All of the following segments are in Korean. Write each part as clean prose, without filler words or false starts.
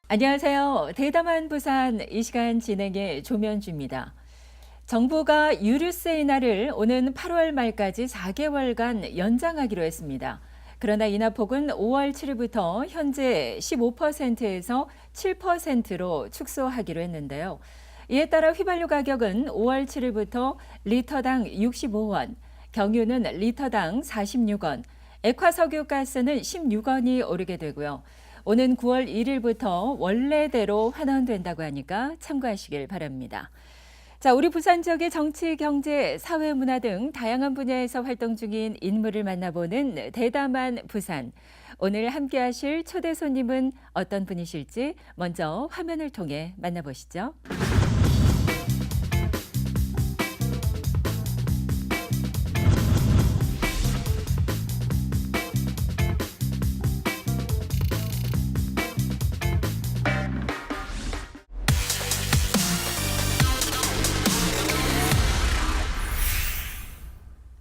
안녕하세요. 대담한 부산 이 시간 진행의 조면주입니다. 정부가 유류세의 날을 오는 8월 말까지 4개월간 연장하기로 했습니다. 그러나 인하폭은 5월 7일부터 현재 15%에서 7%로 축소하기로 했는데요. 이에 따라 휘발유 가격은 5월 7일부터 리터당 65원, 경유는 리터당 46원, 액화석유가스는 16원이 오르게 되고요. 오는 9월 1일부터 원래대로 환원된다고 하니까 참고하시길 바랍니다. 자, 우리 부산 지역의 정치, 경제, 사회, 문화 등 다양한 분야에서 활동 중인 인물을 만나보는 대담한 부산. 오늘 함께하실 초대 손님은 어떤 분이실지 먼저 화면을 통해 만나보시죠.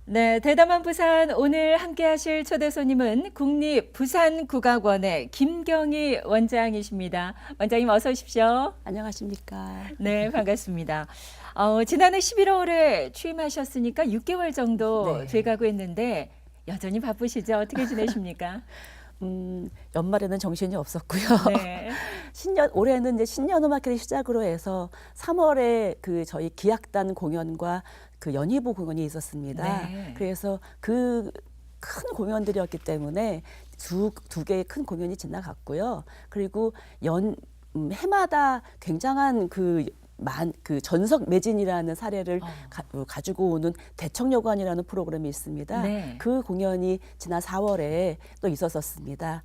네, 대담한 부산 오늘 함께하실 초대 손님은 국립부산국악원의 김경희 원장이십니다. 원장님 어서 오십시오. 안녕하십니까. 네, 반갑습니다. 지난해 11월에 취임하셨으니까 6개월 정도 네. 돼가고 있는데 여전히 바쁘시죠? 어떻게 지내십니까? 연말에는 정신이 없었고요. 네. 올해는 이제 신년음악회를 시작으로 해서 3월에 그 저희 기악단 공연과 그 연희부 공연이 있었습니다. 네. 그래서 그 큰 공연들이었기 때문에 두 개의 큰 공연이 지나갔고요. 그리고 해마다 굉장한 그 전석 매진이라는 사례를 가지고 오는 대청여관이라는 프로그램이 있습니다. 네. 그 공연이 지난 4월에 또 있었었습니다.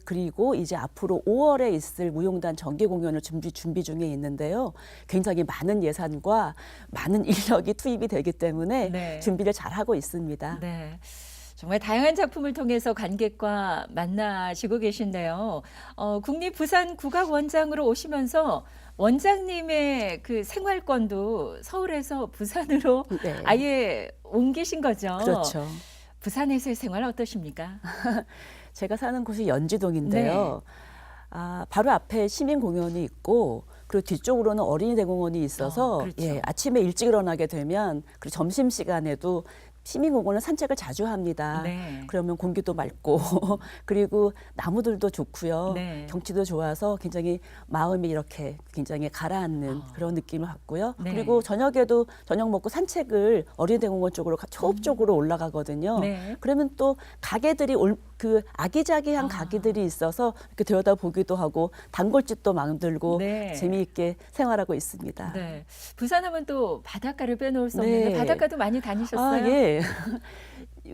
그리고 이제 앞으로 5월에 있을 무용단 정기 공연을 준비 중에 있는데요. 굉장히 많은 예산과 많은 인력이 투입이 되기 때문에 네. 준비를 잘 하고 있습니다. 네. 정말 다양한 작품을 통해서 관객과 만나시고 계신데요. 국립부산국악원장으로 오시면서 원장님의 그 생활권도 서울에서 부산으로 네. 아예 옮기신 거죠. 그렇죠. 부산에서의 생활 어떠십니까? 제가 사는 곳이 연지동인데요. 바로 앞에 시민 공연이 있고 그리고 뒤쪽으로는 어린이 대공원이 있어서 그렇죠. 아침에 일찍 일어나게 되면 그리고 점심 시간에도 시민공원을 산책을 자주 합니다. 네. 그러면 공기도 맑고 그리고 나무들도 좋고요. 네. 경치도 좋아서 굉장히 마음이 이렇게 굉장히 가라앉는 그런 느낌을 받고요. 네. 그리고 저녁에도 저녁 먹고 산책을 어린이대공원 쪽으로 초읍 쪽으로 올라가거든요. 네. 그러면 또 가게들이 그 아기자기한 가게들이 있어서 이렇게 들여다 보기도 하고 단골집도 만들고 네. 재미있게 생활하고 있습니다. 네. 부산하면 또 바닷가를 빼놓을 수 없는데 네. 바닷가도 많이 다니셨어요? 예.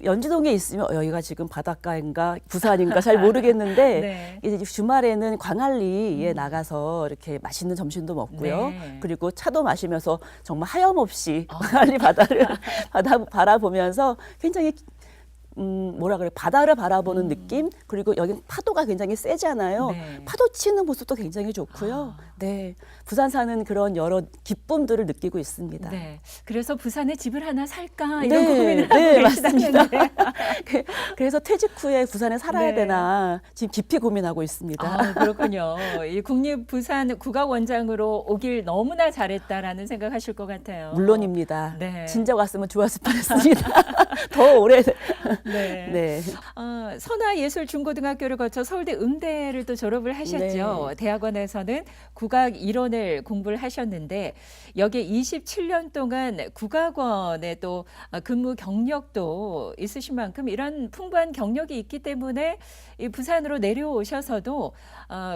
연지동에 있으면 여기가 지금 바닷가인가 부산인가 잘 모르겠는데 네. 이제 주말에는 광안리에 나가서 이렇게 맛있는 점심도 먹고요. 네. 그리고 차도 마시면서 정말 하염없이 광안리 바다를 바라보면서 굉장히 바다를 바라보는 느낌, 그리고 여기 파도가 굉장히 세잖아요. 네. 파도 치는 모습도 굉장히 좋고요. 네. 부산 사는 그런 여러 기쁨들을 느끼고 있습니다. 네. 그래서 부산에 집을 하나 살까 이런 네, 고민을 하고 네, 계시다는데. 그래서 퇴직 후에 부산에 살아야 네. 되나 지금 깊이 고민하고 있습니다. 아, 그렇군요. 이 국립부산국악원장으로 오길 너무나 잘했다라는 생각하실 것 같아요. 물론입니다. 네. 진작 왔으면 좋았을 뻔했습니다. 더 오래. 네. 네. 선화예술중고등학교를 거쳐 서울대 음대를 또 졸업을 하셨죠. 네. 대학원에서는 국악 이론을 공부를 하셨는데 여기에 27년 동안 국악원에 또 근무 경력도 있으신 만큼 이런 풍부한 경력이 있기 때문에 이 부산으로 내려오셔서도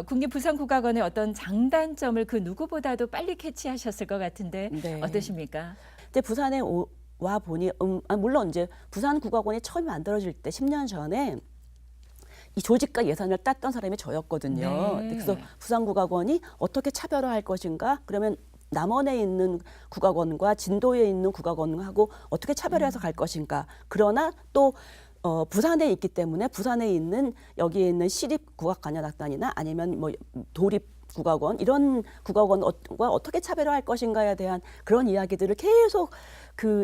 국립부산국악원의 어떤 장단점을 그 누구보다도 빨리 캐치하셨을 것 같은데 네. 어떠십니까? 근데 부산에 와 보니 물론 이제 부산국악원이 처음 만들어질 때 10년 전에 이 조직과 예산을 땄던 사람이 저였거든요. 네. 그래서 부산국악원이 어떻게 차별화할 것인가? 그러면 남원에 있는 국악원과 진도에 있는 국악원하고 어떻게 차별화해서 갈 것인가? 그러나 또 부산에 있기 때문에 부산에 있는 여기에 있는 시립국악관현악단이나 아니면 뭐 도립 국악원 이런 국악원과 어떻게 차별화할 것인가에 대한 그런 이야기들을 계속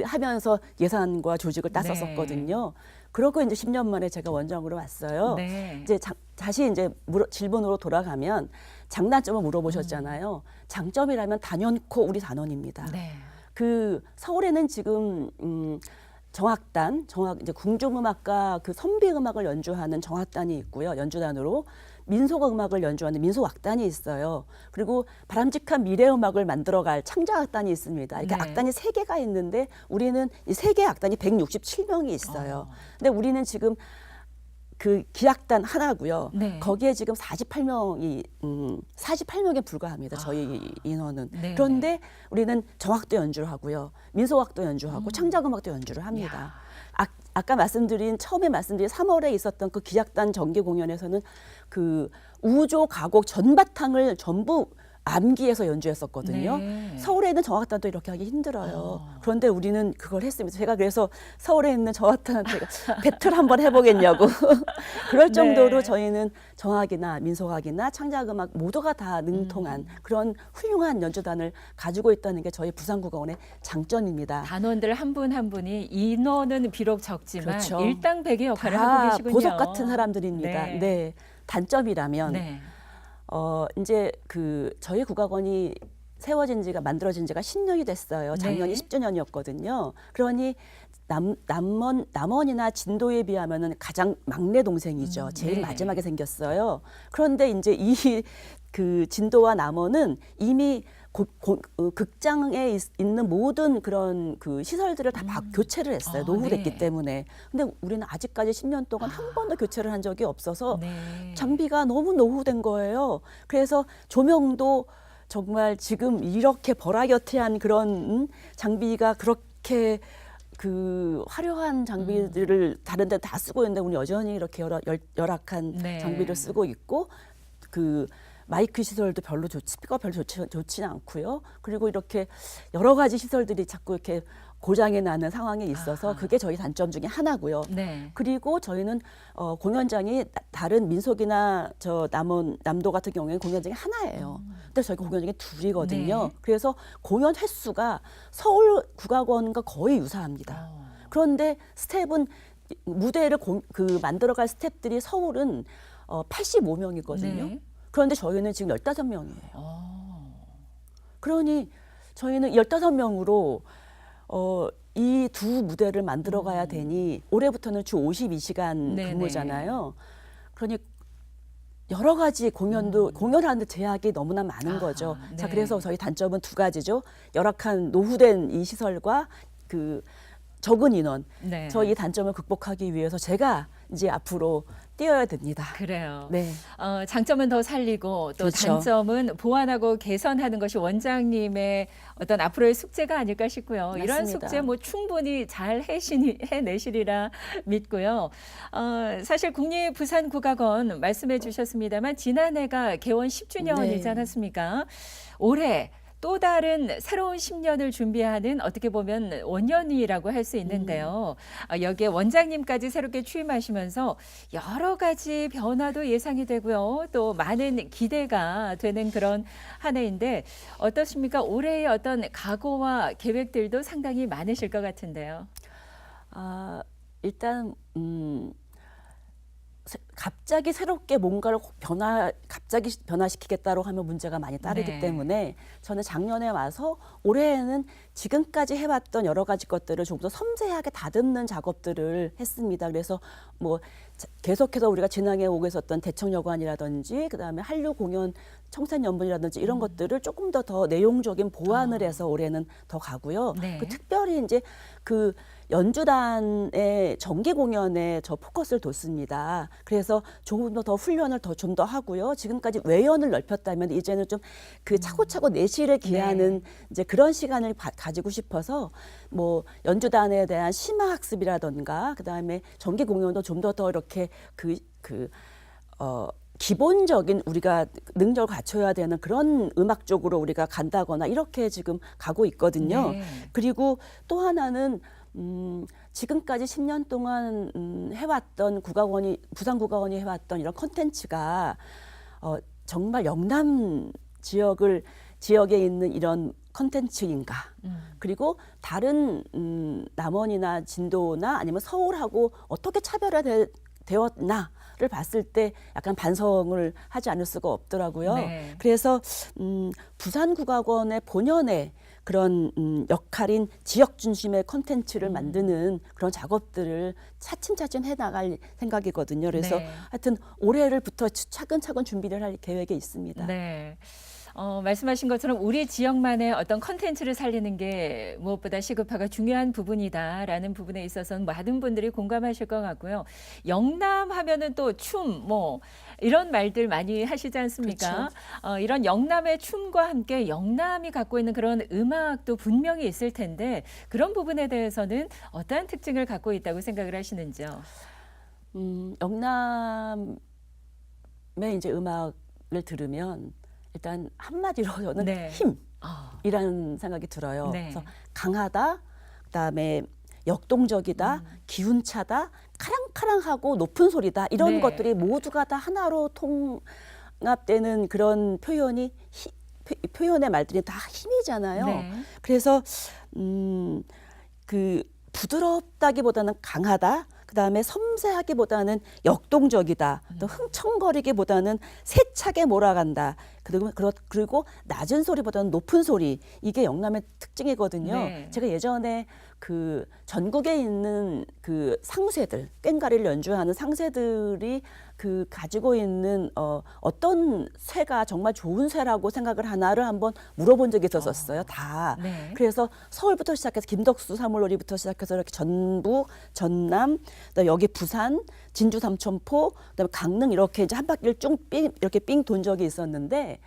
하면서 예산과 조직을 땄었거든요. 그러고 이제 10년 만에 제가 원정으로 왔어요. 네. 이제 다시 이제 질문으로 돌아가면 장단점을 물어보셨잖아요. 장점이라면 단연코 우리 단원입니다. 네. 그 서울에는 지금 정악단, 이제 궁중음악과 그 선비음악을 연주하는 정악단이 있고요. 연주단으로 민속음악을 연주하는 민속악단이 있어요. 그리고 바람직한 미래음악을 만들어갈 창작악단이 있습니다. 이렇게 네. 악단이 3개가 있는데 우리는 이 3개 악단이 167명이 있어요. 근데 우리는 지금 그 기악단 하나고요. 네. 거기에 지금 48명에 불과합니다. 저희 인원은. 네. 그런데 우리는 정악도 연주를 하고요. 민속악도 연주하고 창작음악도 연주를 합니다. 아까 처음에 말씀드린 3월에 있었던 그 기악단 정기 공연에서는 그 우조 가곡 전바탕을 전부 암기해서 연주했었거든요. 네. 서울에 있는 정악단도 이렇게 하기 힘들어요. 그런데 우리는 그걸 했습니다. 제가 그래서 서울에 있는 정악단한테 배틀 한번 해보겠냐고. 그럴 정도로 네. 저희는 정악이나 민속악이나 창작음악 모두가 다 능통한 그런 훌륭한 연주단을 가지고 있다는 게 저희 부산국악원의 장점입니다. 단원들 한 분 한 분이 인원은 비록 적지만 그렇죠. 일당백의 역할을 하고 다 계시군요. 보석 같은 사람들입니다. 네. 네. 단점이라면 네. 이제 그 저희 국악원이 만들어진 지가 10년이 됐어요. 작년이 네. 10주년이었거든요. 그러니 남원이나 진도에 비하면은 가장 막내 동생이죠. 제일 네. 마지막에 생겼어요. 그런데 이제 그 진도와 남원은 이미 극장에 있는 모든 그런 그 시설들을 다 교체를 했어요. 노후됐기 네. 때문에. 근데 우리는 아직까지 10년 동안 한 번도 교체를 한 적이 없어서 네. 장비가 너무 노후된 거예요. 그래서 조명도 정말 지금 이렇게 버라이어티한 그런 장비가 그렇게 그 화려한 장비들을 다른 데 다 쓰고 있는데 우리 여전히 이렇게 열악한 네. 장비를 쓰고 있고 그 마이크 시설도 스피커 별로 좋지는 않고요. 그리고 이렇게 여러 가지 시설들이 자꾸 이렇게 고장이 나는 상황에 있어서 아하. 그게 저희 단점 중에 하나고요. 네. 그리고 저희는 공연장이 다른 민속이나 남도 같은 경우에는 공연장이 하나예요. 근데 저희가 공연장이 둘이거든요. 네. 그래서 공연 횟수가 서울 국악원과 거의 유사합니다. 그런데 스텝은 무대를 만들어갈 스텝들이 서울은 85명이거든요. 네. 그런데 저희는 지금 15명이에요. 어. 그러니 저희는 15명으로 이 두 무대를 만들어 가야 되니 올해부터는 주 52시간 네네. 근무잖아요. 그러니 여러 가지 공연하는데 제약이 너무나 많은 아하, 거죠. 자, 네. 그래서 저희 단점은 2가지죠. 열악한 노후된 이 시설과 그 적은 인원. 네. 저희 이 단점을 극복하기 위해서 제가 이제 앞으로 뛰어야 됩니다. 그래요. 네. 장점은 더 살리고 또 그렇죠. 단점은 보완하고 개선하는 것이 원장님의 어떤 앞으로의 숙제가 아닐까 싶고요. 이런 맞습니다. 숙제 뭐 충분히 잘 해내시리라 믿고요. 사실 국립부산국악원 말씀해 주셨습니다만 지난해가 개원 10주년이지 네. 않았습니까? 올해 또 다른 새로운 10년을 준비하는 어떻게 보면 원년이라고 할 수 있는데요. 여기에 원장님까지 새롭게 취임하시면서 여러 가지 변화도 예상이 되고요. 또 많은 기대가 되는 그런 한 해인데 어떻습니까? 올해의 어떤 각오와 계획들도 상당히 많으실 것 같은데요. 일단 갑자기 새롭게 뭔가를 갑자기 변화시키겠다고 하면 문제가 많이 따르기 네. 때문에 저는 작년에 와서 올해에는 지금까지 해왔던 여러 가지 것들을 조금 더 섬세하게 다듬는 작업들을 했습니다. 그래서 뭐 계속해서 우리가 지난해 오고 있었던 대청여관이라든지 그다음에 한류 공연 청산연분이라든지 이런 것들을 조금 더 내용적인 보완을 해서 올해는 더 가고요. 네. 특별히 이제 그 연주단의 정기 공연에 저 포커스를 뒀습니다. 그래서 조금 더 훈련을 좀 더 하고요. 지금까지 외연을 넓혔다면 이제는 좀 그 차고차고 내실을 기하는 이제 그런 시간을 가지고 싶어서 뭐 연주단에 대한 심화 학습이라든가 그다음에 정기 공연도 좀 더 이렇게 기본적인 우리가 능력을 갖춰야 되는 그런 음악 쪽으로 우리가 간다거나 이렇게 지금 가고 있거든요. 네. 그리고 또 하나는 지금까지 10년 동안 해왔던 부산국악원이 해왔던 이런 콘텐츠가 정말 영남 지역을 지역에 있는 이런 컨텐츠인가? 그리고 다른 남원이나 진도나 아니면 서울하고 어떻게 차별화되었나를 봤을 때 약간 반성을 하지 않을 수가 없더라고요. 네. 그래서 부산국악원의 본연의 그런 역할인 지역 중심의 컨텐츠를 만드는 그런 작업들을 차츰차츰 해나갈 생각이거든요. 그래서 네. 하여튼 올해를부터 차근차근 준비를 할 계획에 있습니다. 네. 말씀하신 것처럼 우리 지역만의 어떤 컨텐츠를 살리는 게 무엇보다 시급화가 중요한 부분이다라는 부분에 있어서는 많은 분들이 공감하실 것 같고요. 영남 하면은 또 춤, 뭐 이런 말들 많이 하시지 않습니까? 이런 영남의 춤과 함께 영남이 갖고 있는 그런 음악도 분명히 있을 텐데 그런 부분에 대해서는 어떠한 특징을 갖고 있다고 생각을 하시는지요? 영남의 이제 음악을 들으면 일단 한마디로 저는 네. 아, 힘이라는 생각이 들어요. 네. 그래서 강하다, 그다음에 역동적이다, 기운차다, 카랑카랑하고 높은 소리다 이런 네. 것들이 모두가 다 하나로 통합되는 그런 표현의 말들이 다 힘이잖아요. 네. 그래서 그 부드럽다기보다는 강하다. 그다음에 섬세하기보다는 역동적이다. 또 흥청거리기보다는 세차게 몰아간다. 그리고 낮은 소리보다는 높은 소리. 이게 영남의 특징이거든요. 네. 제가 예전에 그 전국에 있는 그 상쇠들, 꽹과리를 연주하는 상쇠들이 그 가지고 있는 어떤 쇠가 정말 좋은 쇠라고 생각을 하나를 한번 물어본 적이 있었어요. 다. 네. 그래서 서울부터 시작해서 김덕수 사물놀이부터 시작해서 이렇게 전북, 전남, 그다음에 여기 부산, 진주 삼천포, 그다음에 강릉 이렇게 이제 한 바퀴를 이렇게 삥 돈 적이 있었는데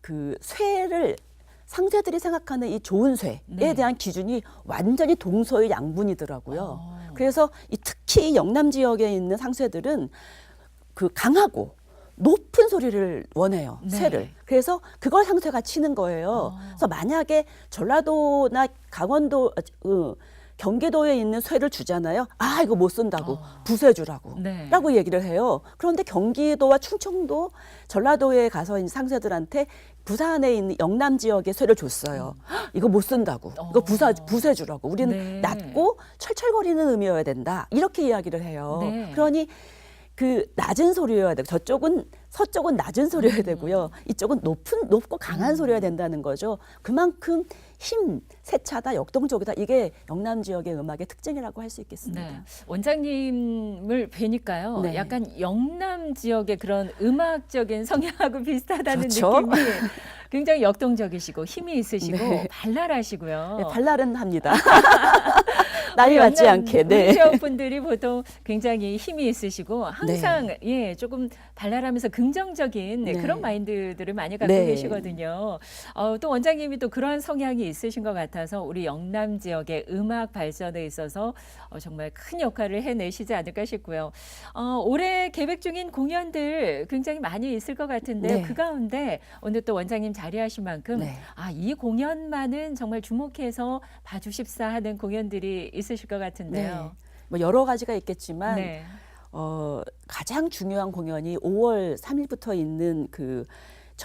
그 쇠를 상세들이 생각하는 이 좋은 쇠에 네. 대한 기준이 완전히 동서의 양분이더라고요. 그래서 특히 영남 지역에 있는 상쇠들은 그 강하고 높은 소리를 원해요. 네. 쇠를. 그래서 그걸 상쇠가 치는 거예요. 그래서 만약에 전라도나 강원도, 경기도에 있는 쇠를 주잖아요. 아, 이거 못 쓴다고. 부숴주라고. 네. 라고 얘기를 해요. 그런데 경기도와 충청도, 전라도에 가서 이제 상세들한테 부산에 있는 영남 지역의 쇠를 줬어요. 이거 못 쓴다고. 이거 부숴주라고. 우리는 네. 낮고 철철거리는 음이어야 된다. 이렇게 이야기를 해요. 네. 그러니 그 낮은 소리여야 되고 서쪽은 낮은 소리여야 되고요. 이쪽은 높고 강한 소리여야 된다는 거죠. 그만큼 세차다, 역동적이다. 이게 영남 지역의 음악의 특징이라고 할 수 있겠습니다. 네. 원장님을 뵈니까요. 네. 약간 영남 지역의 그런 음악적인 성향하고 비슷하다는 그렇죠. 느낌이 굉장히 역동적이시고 힘이 있으시고 네. 발랄하시고요. 네, 발랄은 합니다. 나이 맞지 영남 않게. 우리 네. 지역 분들이 보통 굉장히 힘이 있으시고 항상 예, 조금 발랄하면서 긍정적인 네. 그런 마인드들을 많이 갖고 네. 계시거든요. 또 원장님이 또 그러한 성향이 있으신 것 같아서 우리 영남 지역의 음악 발전에 있어서 정말 큰 역할을 해내시지 않을까 싶고요. 올해 계획 중인 공연들 굉장히 많이 있을 것 같은데 네. 그 가운데 오늘 또 원장님 자리하신 만큼 네. 이 공연만은 정말 주목해서 봐주십사 하는 공연들이 있으실 것 네. 같은데요. 뭐 여러 가지가 있겠지만 네. 가장 중요한 공연이 5월 3일부터 있는 그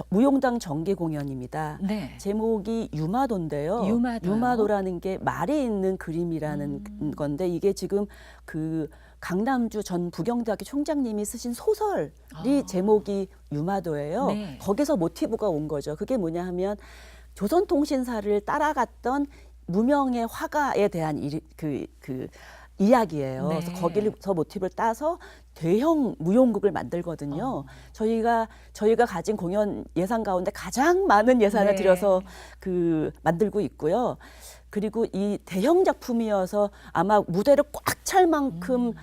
무용당 정기 공연입니다. 네. 제목이 유마도인데요. 유마도요? 유마도라는 게 말이 있는 그림이라는 건데 이게 지금 그 강남주 전 부경대학교 총장님이 쓰신 소설이 제목이 유마도예요. 네. 거기서 모티브가 온 거죠. 그게 뭐냐 하면 조선통신사를 따라갔던 무명의 화가에 대한 이야기예요. 네. 그래서 거기서 모티브를 따서 대형 무용극을 만들거든요. 저희가 가진 공연 예산 가운데 가장 많은 예산을 네. 들여서 만들고 있고요. 그리고 이 대형 작품이어서 아마 무대를 꽉 찰 만큼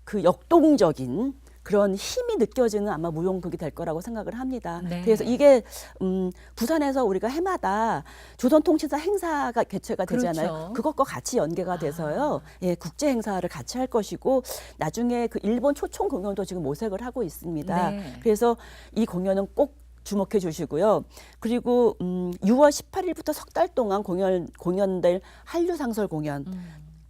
그 역동적인 그런 힘이 느껴지는 아마 무용극이 될 거라고 생각을 합니다. 네. 그래서 이게 부산에서 우리가 해마다 조선통신사 행사가 개최가 되잖아요. 그렇죠. 그것과 같이 연계가 돼서요. 예, 국제 행사를 같이 할 것이고 나중에 그 일본 초청 공연도 지금 모색을 하고 있습니다. 네. 그래서 이 공연은 꼭 주목해 주시고요. 그리고 6월 18일부터 석 달 동안 공연될 한류상설 공연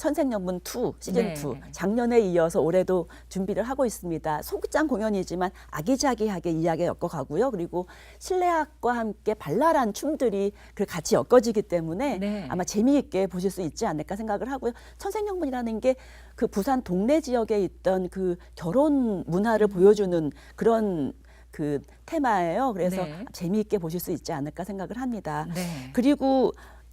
천생연분 2 시즌 네. 2 작년에 이어서 올해도 준비를 하고 있습니다. 소극장 공연이지만 아기자기하게 이야기가 엮어가고요. 그리고 실내악과 함께 발랄한 춤들이 같이 엮어지기 때문에 네. 아마 재미있게 보실 수 있지 않을까 생각을 하고요. 천생연분이라는 게 그 부산 동래 지역에 있던 그 결혼 문화를 보여주는 그런 그 테마예요. 그래서 네. 재미있게 보실 수 있지 않을까 생각을 합니다. 네. 그리고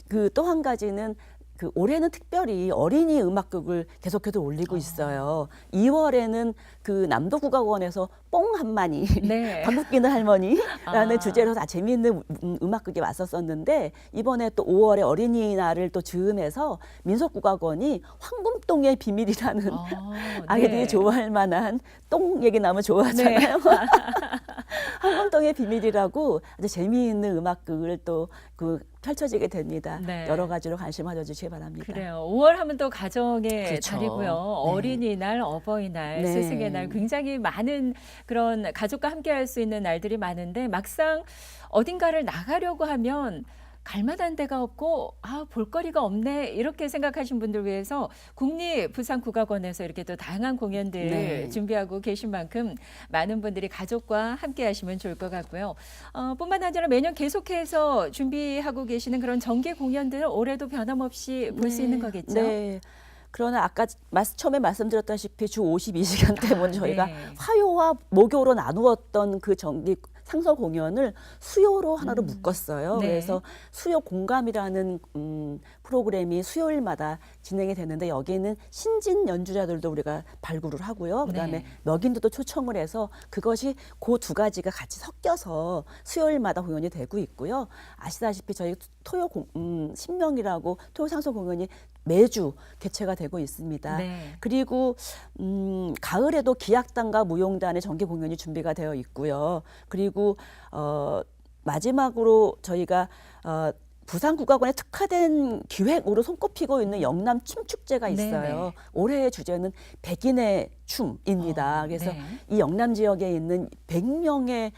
그 또 한 가지는 그 올해는 특별히 어린이 음악극을 계속해서 올리고 있어요. 2월에는 그 남도국악원에서 뽕 한마니 네. 방귀 뀌는 할머니라는 아. 주제로 다 재미있는 음악극이 왔었었는데 이번에 또 5월에 어린이날을 또 즈음해서 민속국악원이 황금똥의 비밀이라는 아이들이 네. 좋아할 만한 똥 얘기 나오면 좋아하잖아요. 황금똥의 비밀이라고 아주 재미있는 음악극을 또 그 펼쳐지게 됩니다. 네. 여러 가지로 관심 가져주시기 바랍니다. 그래요. 5월 하면 또 가정의 그렇죠. 달이고요. 네. 어린이날, 어버이날, 네. 스승의 날 굉장히 많은 그런 가족과 함께할 수 있는 날들이 많은데 막상 어딘가를 나가려고 하면 갈 만한 데가 없고 볼거리가 없네 이렇게 생각하신 분들 위해서 국립부산국악원에서 이렇게 또 다양한 공연들 네. 준비하고 계신 만큼 많은 분들이 가족과 함께 하시면 좋을 것 같고요. 뿐만 아니라 매년 계속해서 준비하고 계시는 그런 정기 공연들 올해도 변함없이 볼 수 있는 거겠죠? 네. 그러나 아까 처음에 말씀드렸다시피 주 52시간 때문에 저희가 네. 화요와 목요로 나누었던 그 정기 상설 공연을 수요로 하나로 묶었어요. 네. 그래서 수요 공감이라는 프로그램이 수요일마다 진행이 되는데 여기는 신진 연주자들도 우리가 발굴을 하고요. 그다음에 네. 멱인들도 초청을 해서 그것이 그 두 가지가 같이 섞여서 수요일마다 공연이 되고 있고요. 아시다시피 저희 신명이라고 토요 상설 공연이 매주 개최가 되고 있습니다. 네. 그리고 가을에도 기악단과 무용단의 정기 공연이 준비가 되어 있고요. 그리고 마지막으로 저희가 부산국악원에 특화된 기획으로 손꼽히고 있는 영남 춤축제가 있어요. 네네. 올해의 주제는 백인의 춤입니다. 그래서 네. 이 영남 지역에 있는 100명의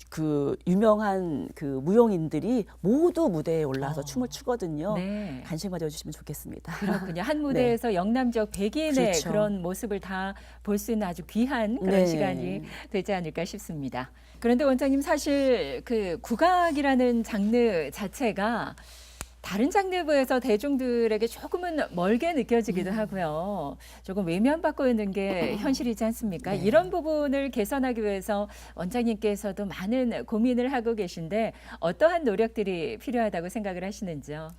그 유명한 그 무용인들이 모두 무대에 올라서 춤을 추거든요. 네. 관심 가져주시면 좋겠습니다. 그렇군요. 한 무대에서 영남 지역 백인의 그렇죠. 그런 모습을 다 볼 수 있는 아주 귀한 그런 네. 시간이 되지 않을까 싶습니다. 그런데 원장님 사실 그 국악이라는 장르 자체가 다른 장르부에서 대중들에게 조금은 멀게 느껴지기도 하고요. 조금 외면받고 있는 게 현실이지 않습니까? 네. 이런 부분을 개선하기 위해서 원장님께서도 많은 고민을 하고 계신데 어떠한 노력들이 필요하다고 생각을 하시는지요?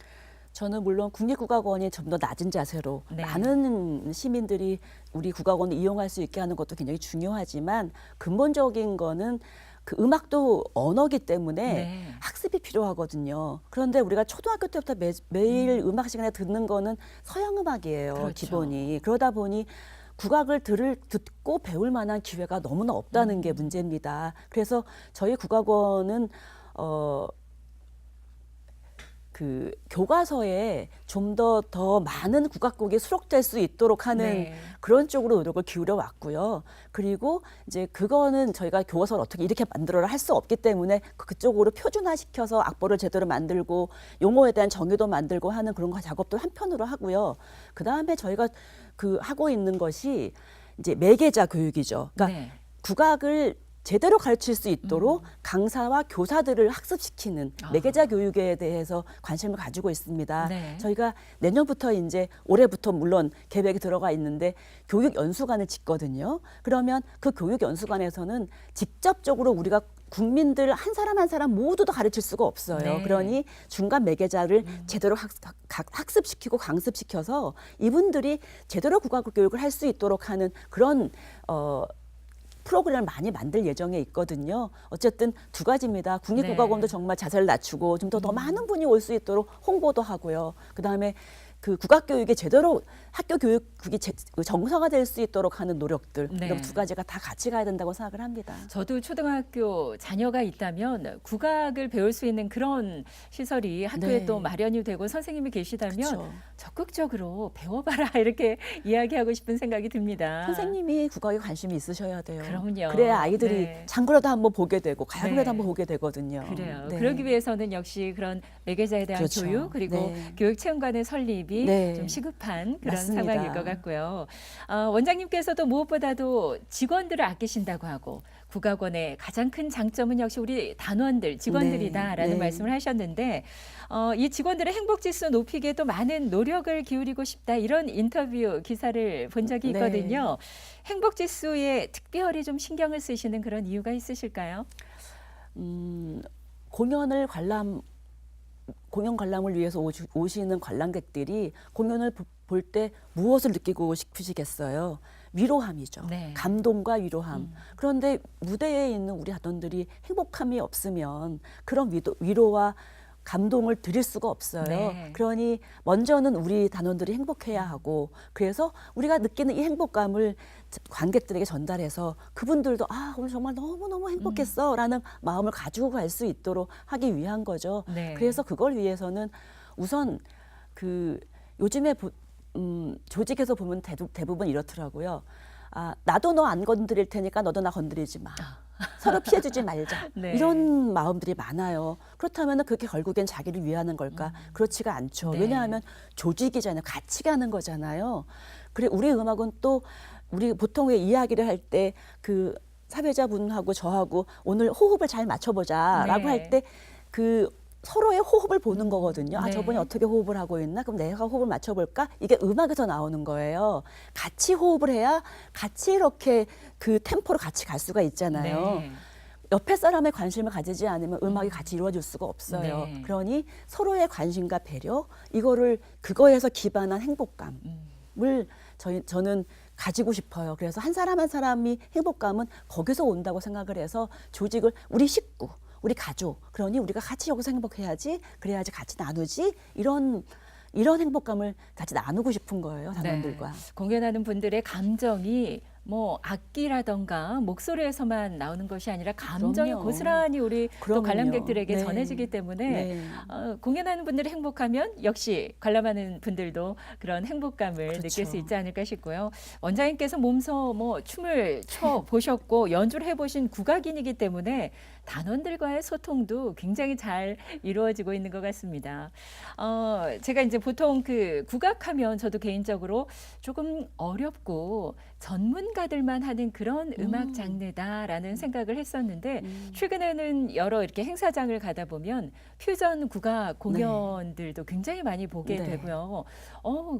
저는 물론 국립국악원이 좀 더 낮은 자세로 네. 많은 시민들이 우리 국악원을 이용할 수 있게 하는 것도 굉장히 중요하지만 근본적인 거는 그 음악도 언어기 때문에 네. 학습이 필요하거든요. 그런데 우리가 초등학교 때부터 매일 음악 시간에 듣는 거는 서양 음악이에요. 그렇죠. 기본이. 그러다 보니 국악을 듣고 배울 만한 기회가 너무나 없다는 게 문제입니다. 그래서 저희 국악원은 그 교과서에 좀 더 많은 국악곡이 수록될 수 있도록 하는 네. 그런 쪽으로 노력을 기울여 왔고요. 그리고 이제 그거는 저희가 교과서를 어떻게 이렇게 만들어라 할 수 없기 때문에 그쪽으로 표준화시켜서 악보를 제대로 만들고 용어에 대한 정의도 만들고 하는 그런 작업도 한편으로 하고요. 그 다음에 저희가 그 하고 있는 것이 이제 매개자 교육이죠. 그러니까 네. 국악을 제대로 가르칠 수 있도록 강사와 교사들을 학습시키는 매개자 교육에 대해서 관심을 가지고 있습니다. 네. 저희가 내년부터 이제 올해부터 물론 계획이 들어가 있는데 교육 연수관을 짓거든요. 그러면 그 교육 연수관에서는 직접적으로 우리가 국민들 한 사람 한 사람 모두 다 가르칠 수가 없어요. 네. 그러니 중간 매개자를 제대로 학습시키고 강습시켜서 이분들이 제대로 국악 교육을 할 수 있도록 하는 그런 프로그램을 많이 만들 예정에 있거든요. 어쨌든 두 가지입니다. 국립국악원도 네. 정말 자세를 낮추고 좀 더 많은 분이 올 수 있도록 홍보도 하고요. 그다음에 그 국악교육이 제대로 학교 교육이 정상화될 수 있도록 하는 노력들 네. 이런 두 가지가 다 같이 가야 된다고 생각을 합니다. 저도 초등학교 자녀가 있다면 국악을 배울 수 있는 그런 시설이 학교에 네. 또 마련이 되고 선생님이 계시다면 그렇죠. 적극적으로 배워봐라 이렇게 이야기하고 싶은 생각이 듭니다. 선생님이 국악에 관심이 있으셔야 돼요. 그럼요. 그래야 아이들이 네. 장구라도 한번 보게 되고 가야금이라도 네. 한번 보게 되거든요. 그래요. 네. 그러기 위해서는 역시 그런 매개자에 대한 그렇죠. 교육 그리고 네. 교육체험관의 설립이 방법이 네. 좀 시급한 그런 맞습니다. 상황일 것 같고요. 원장님께서도 무엇보다도 직원들을 아끼신다고 하고 국악원의 가장 큰 장점은 역시 우리 단원들, 직원들이다라는 네. 말씀을 하셨는데 이 직원들의 행복지수 높이기에 또 많은 노력을 기울이고 싶다 이런 인터뷰 기사를 본 적이 있거든요. 행복지수에 특별히 좀 신경을 쓰시는 그런 이유가 있으실까요? 공연을 공연 관람을 위해서 오시는 관람객들이 공연을 볼 때 무엇을 느끼고 싶으시겠어요? 위로함이죠. 네. 감동과 위로함. 그런데 무대에 있는 우리 단원들이 행복함이 없으면 그런 위로와 감동을 드릴 수가 없어요. 네. 그러니 먼저는 우리 단원들이 행복해야 하고, 그래서 우리가 느끼는 이 행복감을 관객들에게 전달해서 그분들도 아, 오늘 정말 너무너무 행복했어 라는 마음을 가지고 갈 수 있도록 하기 위한 거죠. 네. 그래서 그걸 위해서는 우선 요즘에 조직에서 보면 대부분 이렇더라고요. 아, 나도 너 안 건드릴 테니까 너도 나 건드리지 마. 서로 피해주지 말자. 네. 이런 마음들이 많아요. 그렇다면 그게 결국엔 자기를 위하는 걸까? 그렇지가 않죠. 네. 왜냐하면 조직이잖아요. 같이 가는 거잖아요. 그래, 우리 음악은 또 우리 보통 왜 이야기를 할 때 그 사회자분하고 저하고 오늘 호흡을 잘 맞춰보자라고 네. 할 때 서로의 호흡을 보는 거거든요. 아, 네. 저분이 어떻게 호흡을 하고 있나? 그럼 내가 호흡을 맞춰볼까? 이게 음악에서 나오는 거예요. 같이 호흡을 해야 같이 이렇게 그 템포로 같이 갈 수가 있잖아요. 네. 옆에 사람의 관심을 가지지 않으면 음악이 같이 이루어질 수가 없어요. 네. 그러니 서로의 관심과 배려, 그거에서 기반한 행복감을 저는 가지고 싶어요. 그래서 한 사람 한 사람이 행복감은 거기서 온다고 생각을 해서 조직을 우리 식구, 우리 가족, 그러니 우리가 같이 여기서 행복해야지, 그래야지 같이 나누지, 이런 행복감을 같이 나누고 싶은 거예요, 단원들과. 네. 공연하는 분들의 감정이 뭐 악기라던가 목소리에서만 나오는 것이 아니라 감정이 그럼요. 고스란히 우리 또 그럼요. 관람객들에게 네. 전해지기 때문에 네. 공연하는 분들이 행복하면 역시 관람하는 분들도 그런 행복감을 그렇죠. 느낄 수 있지 않을까 싶고요. 원장님께서 몸소 뭐 춤을 춰 보셨고 연주를 해보신 국악인이기 때문에 단원들과의 소통도 굉장히 잘 이루어지고 있는 것 같습니다. 제가 이제 보통 그 국악하면 저도 개인적으로 조금 어렵고 전문가들만 하는 그런 음악 장르다라는 생각을 했었는데 최근에는 여러 이렇게 행사장을 가다 보면 퓨전 국악 공연들도 굉장히 많이 보게 네. 되고요.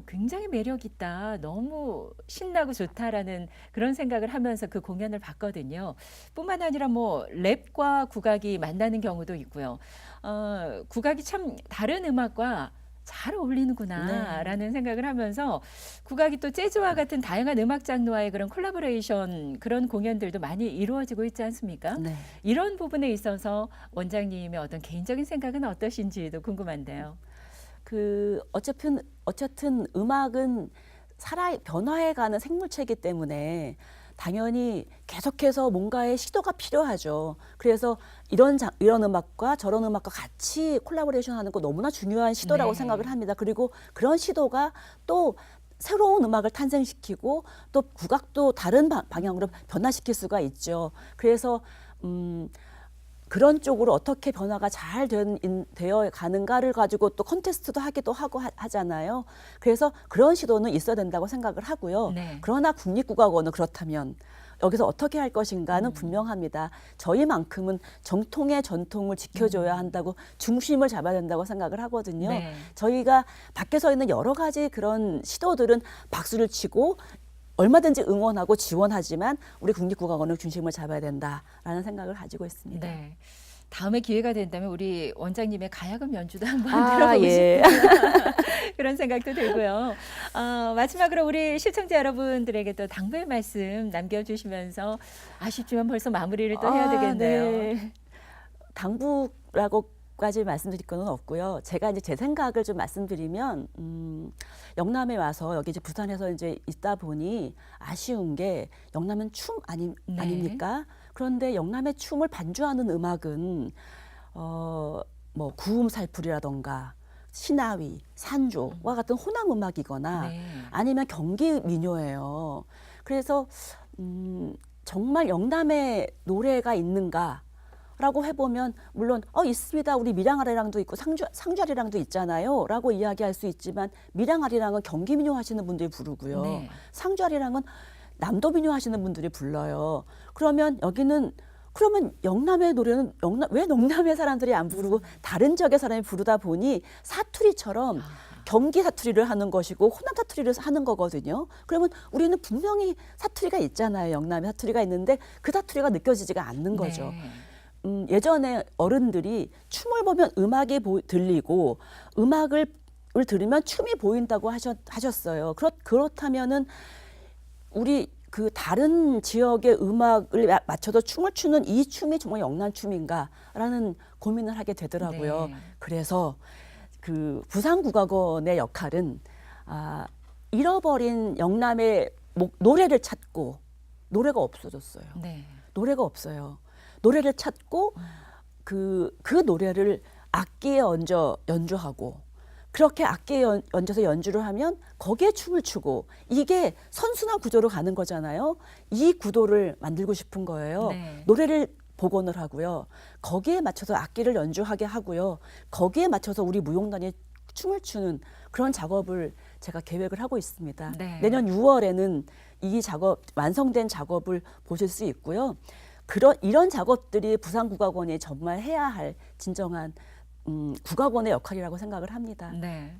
굉장히 매력 있다. 너무 신나고 좋다라는 그런 생각을 하면서 그 공연을 봤거든요. 뿐만 아니라 뭐 랩과 국악이 만나는 경우도 있고요. 국악이 참 다른 음악과 잘 어울리는구나라는 생각을 하면서 국악이 또 재즈와 같은 다양한 음악 장르와의 그런 콜라보레이션 그런 공연들도 많이 이루어지고 있지 않습니까? 네. 이런 부분에 있어서 원장님의 어떤 개인적인 생각은 어떠신지도 궁금한데요. 어쨌든 음악은 변화해가는 생물체이기 때문에 당연히 계속해서 뭔가의 시도가 필요하죠. 그래서 이런 음악과 저런 음악과 같이 콜라보레이션 하는 거 너무나 중요한 시도라고 네. 생각을 합니다. 그리고 그런 시도가 또 새로운 음악을 탄생시키고 또 국악도 다른 방향으로 변화시킬 수가 있죠. 그래서 그런 쪽으로 어떻게 변화가 잘 되어 가는가를 가지고 또 컨테스트도 하기도 하고 하잖아요. 그래서 그런 시도는 있어야 된다고 생각을 하고요. 네. 그러나 국립국악원은 그렇다면 여기서 어떻게 할 것인가는 분명합니다. 저희만큼은 정통의 전통을 지켜줘야 한다고 중심을 잡아야 된다고 생각을 하거든요. 네. 저희가 밖에서 있는 여러 가지 그런 시도들은 박수를 치고 얼마든지 응원하고 지원하지만 우리 국립국악원은 중심을 잡아야 된다라는 생각을 가지고 있습니다. 네. 다음에 기회가 된다면 우리 원장님의 가야금 연주도 한번 아, 들어보고 예. 싶은 그런 생각도 들고요. 마지막으로 우리 시청자 여러분들에게 또 당부의 말씀 남겨주시면서 아쉽지만 벌써 마무리를 또 해야 되겠네요. 네. 당부라고까지 말씀드릴 건 없고요. 제가 이제 제 생각을 좀 말씀드리면 영남에 와서 여기 이제 부산에서 이제 있다 보니 아쉬운 게 영남은 춤 네. 아닙니까? 그런데 영남의 춤을 반주하는 음악은 뭐 구음살풀이라던가 시나위, 산조와 같은 호남 음악이거나 네. 아니면 경기 민요예요. 그래서 정말 영남의 노래가 있는가라고 라고 해보면 물론 있습니다. 우리 밀양아리랑도 있고 상주아리랑도 있잖아요. 라고 이야기할 수 있지만 밀양아리랑은 경기민요 하시는 분들이 부르고요. 네. 상주아리랑은 남도민요 하시는 분들이 불러요. 그러면 영남의 노래는 왜 영남의 사람들이 안 부르고 다른 지역의 사람이 부르다 보니 사투리처럼 경기 사투리를 하는 것이고 호남 사투리를 하는 거거든요. 그러면 우리는 분명히 사투리가 있잖아요. 영남의 사투리가 있는데 그 사투리가 느껴지지가 않는 거죠. 네. 예전에 어른들이 춤을 보면 음악이 들리고 음악을 들으면 춤이 보인다고 하셨어요. 그렇다면은 우리 그 다른 지역의 음악을 맞춰서 춤을 추는 이 춤이 정말 영남 춤인가라는 고민을 하게 되더라고요. 네. 그래서 그 부산국악원의 역할은 잃어버린 영남의 노래를 찾고 노래가 없어졌어요. 네. 노래가 없어요. 노래를 찾고 그 노래를 악기에 얹어 연주하고 그렇게 악기에 얹어서 연주를 하면 거기에 춤을 추고 이게 선순환 구조로 가는 거잖아요. 이 구도를 만들고 싶은 거예요. 네. 노래를 복원을 하고요. 거기에 맞춰서 악기를 연주하게 하고요. 거기에 맞춰서 우리 무용단이 춤을 추는 그런 작업을 제가 계획을 하고 있습니다. 네. 내년 6월에는 이 완성된 작업을 보실 수 있고요. 이런 작업들이 부산국악원이 정말 해야 할 진정한 국악원의 역할이라고 생각을 합니다. 네.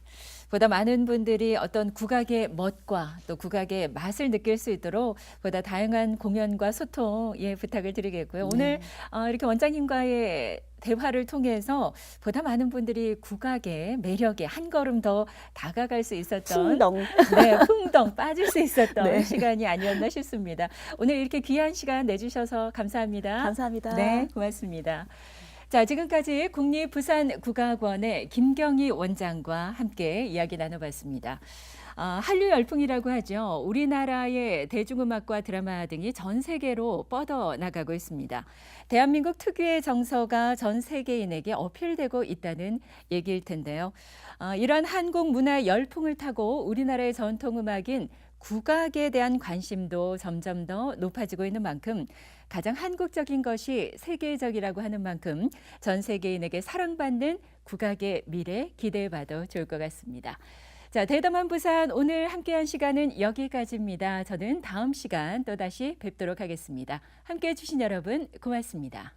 보다 많은 분들이 어떤 국악의 멋과 또 국악의 맛을 느낄 수 있도록 보다 다양한 공연과 소통 부탁을 드리겠고요. 오늘 이렇게 원장님과의 대화를 통해서 보다 많은 분들이 국악의 매력에 한 걸음 더 다가갈 수 있었던 풍덩. 네, 풍덩 빠질 수 있었던 네. 시간이 아니었나 싶습니다. 오늘 이렇게 귀한 시간 내주셔서 감사합니다. 감사합니다. 네, 고맙습니다. 자, 지금까지 국립부산국악원의 김경희 원장과 함께 이야기 나눠봤습니다. 한류 열풍이라고 하죠. 우리나라의 대중음악과 드라마 등이 전 세계로 뻗어나가고 있습니다. 대한민국 특유의 정서가 전 세계인에게 어필되고 있다는 얘기일 텐데요. 이러한 한국 문화 열풍을 타고 우리나라의 전통음악인 국악에 대한 관심도 점점 더 높아지고 있는 만큼 가장 한국적인 것이 세계적이라고 하는 만큼 전 세계인에게 사랑받는 국악의 미래 기대해봐도 좋을 것 같습니다. 자, 대담한 부산 오늘 함께한 시간은 여기까지입니다. 저는 다음 시간 또다시 뵙도록 하겠습니다. 함께해 주신 여러분 고맙습니다.